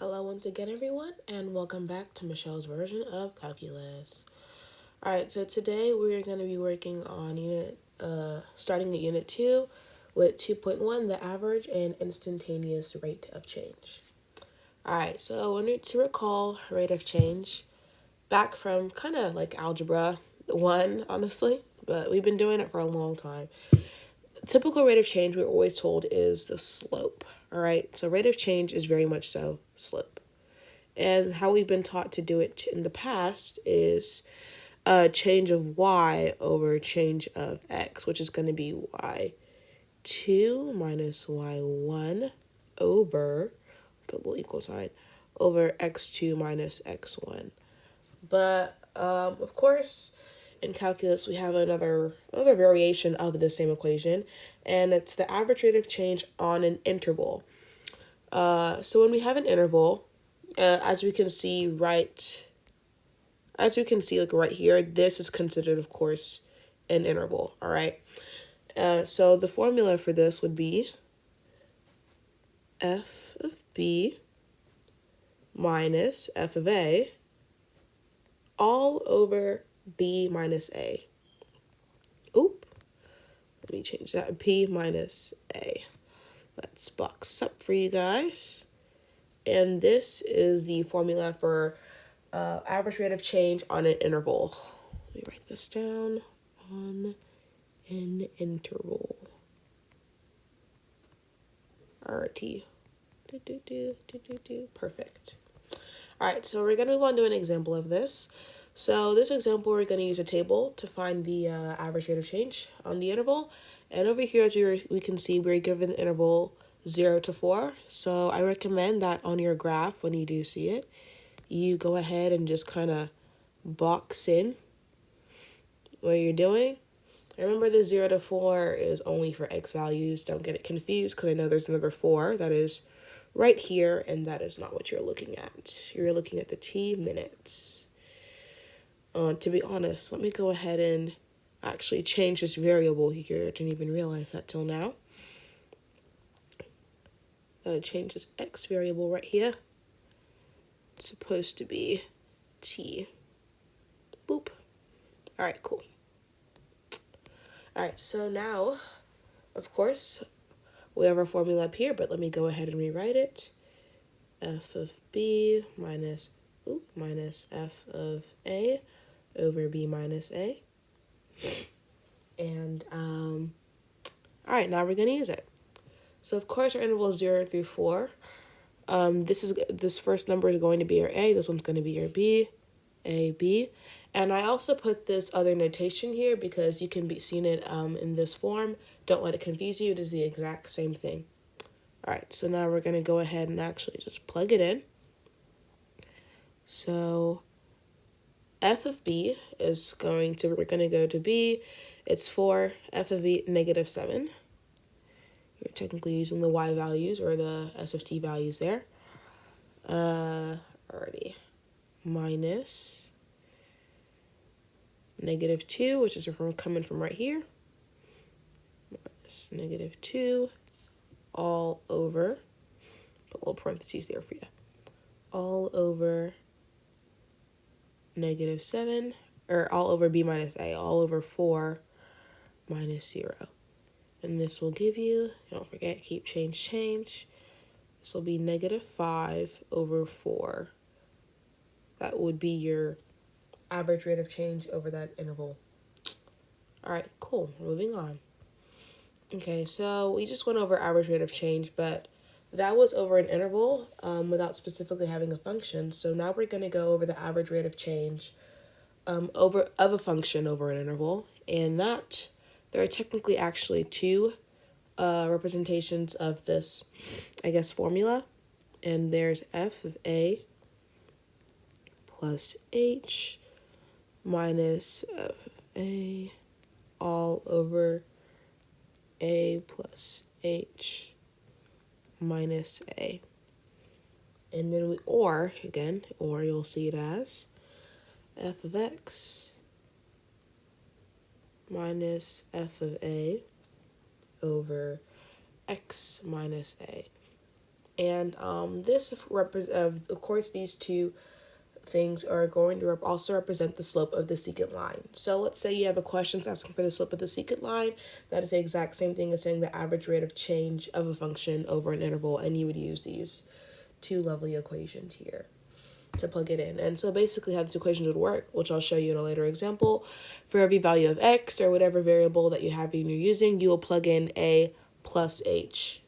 Hello once again, everyone, and welcome back to Michelle's version of calculus. Alright, so today we're going to be working on starting at Unit 2 with 2.1, the average and instantaneous rate of change. Alright, so I need to recall rate of change back from kind of like Algebra 1, honestly, but we've been doing it for a long time. Typical rate of change, we're always told, is the slope. Alright, so rate of change is very much so slope. And how we've been taught to do it in the past is a change of y over change of x, which is going to be y2 minus y1 over, put a little equal sign, over x2 minus x1. But, of course, in calculus, we have another variation of the same equation, and it's the average rate of change on an interval. So when we have an interval, as we can see right here, this is considered, of course, an interval. All right. So the formula for this would be f of b minus f of a all over b minus a. Oop. Let me change that. P minus a. Let's box this up for you guys. And this is the formula for average rate of change on an interval. Let me write this down. On an interval. RT. Perfect. Alright, so we're going to move on to an example of this. So this example, we're going to use a table to find the average rate of change on the interval. And over here, as we can see, we're given the interval 0 to 4. So I recommend that on your graph, when you do see it, you go ahead and just kind of box in what you're doing. Remember, the 0 to 4 is only for x values. Don't get it confused, because I know there's another 4 that is right here, and that is not what you're looking at. You're looking at the t minutes. To be honest, let me go ahead and actually change this variable here. I didn't even realize that till now. Change this x variable right here. It's supposed to be t. Boop. All right, cool. All right, so now, of course, we have our formula up here, but let me go ahead and rewrite it. F of b minus f of a over b minus a. And, all right, now we're going to use it. So, of course, our interval is 0 through 4. This first number is going to be your a. This one's going to be your b. A, B. And I also put this other notation here because you can be seeing it in this form. Don't let it confuse you. It is the exact same thing. All right, so now we're going to go ahead and actually just plug it in. So f of b is we're going to go to b. It's 4, f of b, negative 7. You're technically using the y values or the s of t values there. Alrighty. Minus negative 2, which is coming from right here. Minus negative 2 all over, put little parentheses there for you, all over negative 7, or all over b minus a, all over 4 minus 0. And this will give you, don't forget, keep change. This will be negative 5 over 4. That would be your average rate of change over that interval. All right, cool. Moving on. Okay, so we just went over average rate of change, but that was over an interval without specifically having a function. So now we're going to go over the average rate of change of a function over an interval. And that, there are technically actually two representations of this, formula. And there's f of a plus h minus f of a all over a plus h minus a. And then or you'll see it as f of x minus f of a over x minus a. And this of course, these two things are going to also represent the slope of the secant line. So let's say you have a question asking for the slope of the secant line. That is the exact same thing as saying the average rate of change of a function over an interval, and you would use these two lovely equations here to plug it in. And so basically how these equations would work, which I'll show you in a later example, for every value of x or whatever variable that you have and you're using, you will plug in a plus h.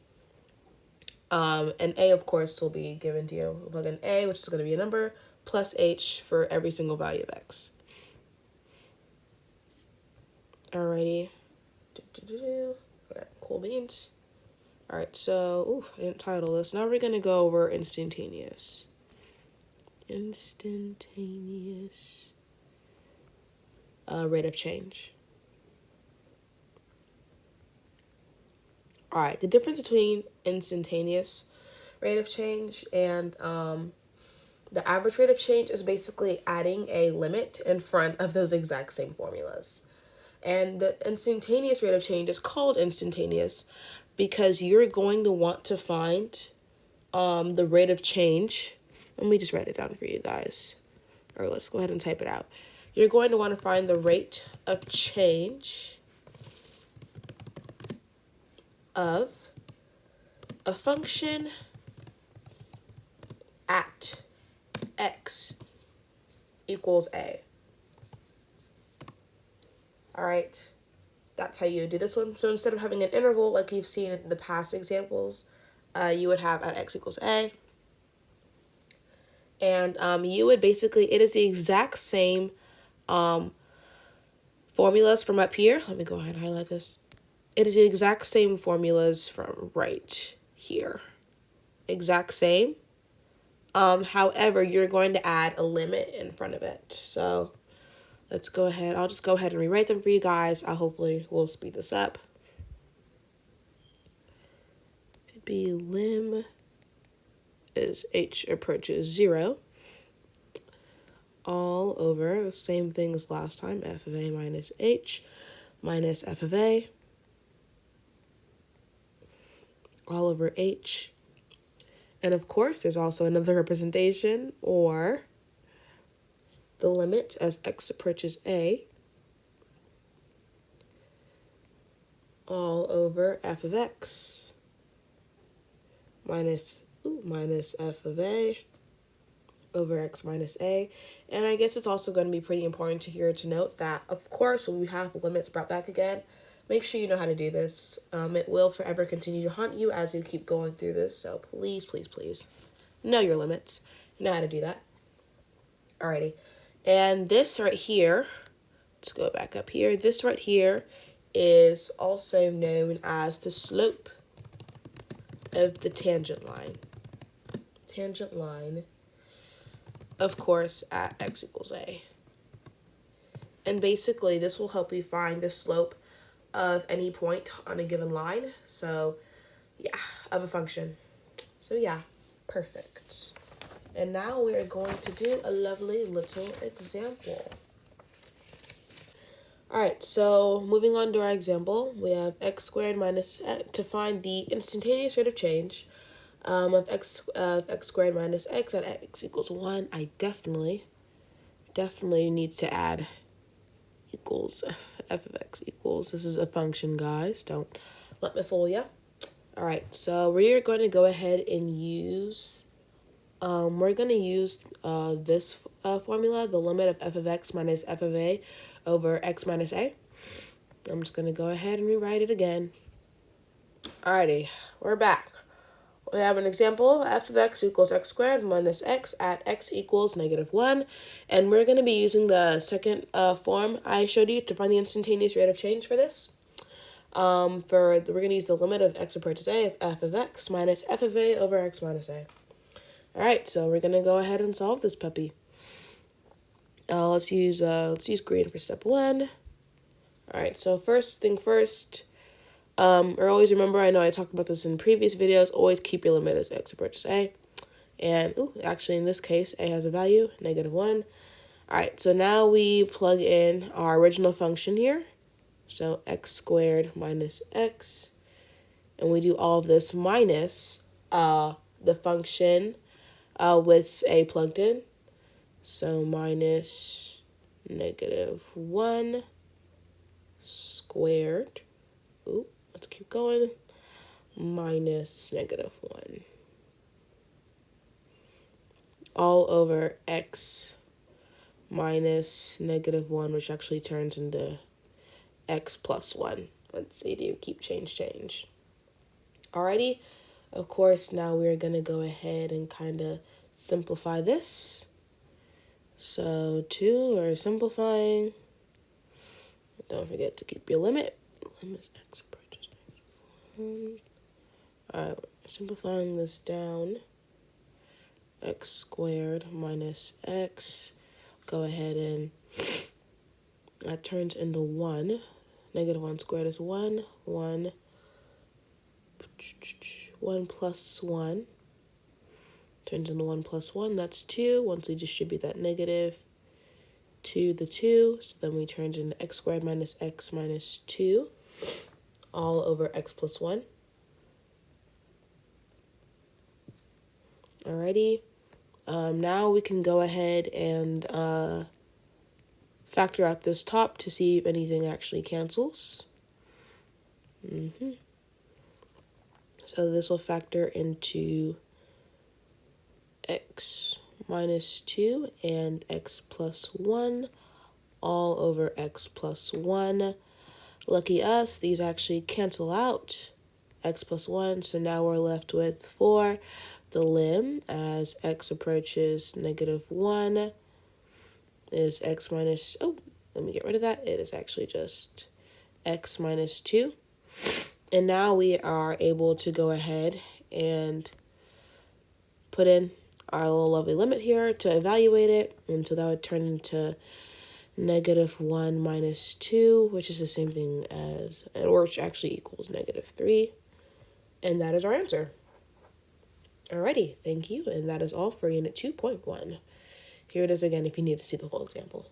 And a, of course, will be given to you. We'll plug in a, which is going to be a number, plus h for every single value of x. Alrighty. Okay, cool beans. Alright, so, I didn't title this. Now we're going to go over instantaneous. Instantaneous rate of change. Alright, the difference between instantaneous rate of change and the average rate of change is basically adding a limit in front of those exact same formulas. And the instantaneous rate of change is called instantaneous because you're going to want to find the rate of change. Let me just write it down for you guys. Or let's go ahead and type it out. You're going to want to find the rate of change of a function at x equals a. All right, that's how you do this one. So instead of having an interval like you've seen in the past examples, you would have at x equals a. And you would basically, it is the exact same formulas from up here. Let me go ahead and highlight this. It is the exact same formulas from right here. Exact same. However, you're going to add a limit in front of it. So let's go ahead. I'll just go ahead and rewrite them for you guys. I hopefully will speed this up. It'd be lim as h approaches 0 all over the same thing as last time, f of a minus h minus f of a all over h. And of course, there's also another representation, or the limit as x approaches a all over f of x minus f of a over x minus a. And I guess it's also going to be pretty important here to note that, of course, when we have limits brought back again, make sure you know how to do this. It will forever continue to haunt you as you keep going through this. So please, please, please know your limits. Know how to do that. Alrighty. And this right here, let's go back up here. This right here is also known as the slope of the tangent line. Tangent line, of course, at x equals a. And basically, this will help you find the slope of any point on a given line. So, yeah, of a function. So, yeah, perfect. And now we are going to do a lovely little example. All right, so moving on to our example, we have x squared minus, to find the instantaneous rate of change of x squared minus x at x equals 1. I definitely need to add equals f of x equals. This is a function, guys. Don't let me fool you. All right, so we're going to go ahead and use, this formula, the limit of f of x minus f of a over x minus a. I'm just going to go ahead and rewrite it again. Alrighty, we're back. We have an example, f of x equals x squared minus x at x equals -1. And we're going to be using the second form I showed you to find the instantaneous rate of change for this. We're going to use the limit of x approaches a of f of x minus f of a over x minus a. Alright, so we're going to go ahead and solve this puppy. Let's use green for step 1. Alright, so first thing first, or always remember, I know I talked about this in previous videos, always keep your limit as x approaches a. And, actually in this case, a has a value, -1. Alright, so now we plug in our original function here. So x squared minus x. And we do all of this minus the function with a plugged in. So minus -1 squared. Ooh, let's keep going. Minus -1. All over x minus -1, which actually turns into x plus 1. Let's see, do you keep change? Alrighty, of course, now we're going to go ahead and kind of simplify this. So 2, we're simplifying. Don't forget to keep your limit. Limit x approaches -1. Alright, we're simplifying this down. X squared minus x. Go ahead and that turns into 1. -1 squared is 1. 1 plus 1 turns into 1 plus 1. That's 2. Once we distribute that negative to the 2, so then we turn into x squared minus x minus 2 all over x plus 1. Alrighty. Now we can go ahead and factor out this top to see if anything actually cancels. So this will factor into x minus 2 and x plus 1 all over x plus 1. Lucky us, these actually cancel out x plus 1, so now we're left with 4. The lim as x approaches -1 is x minus, let me get rid of that. It is actually just x minus 2. And now we are able to go ahead and put in our little lovely limit here to evaluate it. And so that would turn into -1 minus 2, which is the same thing as, or which actually equals -3. And that is our answer. Alrighty, thank you. And that is all for Unit 2.1. Here it is again if you need to see the whole example.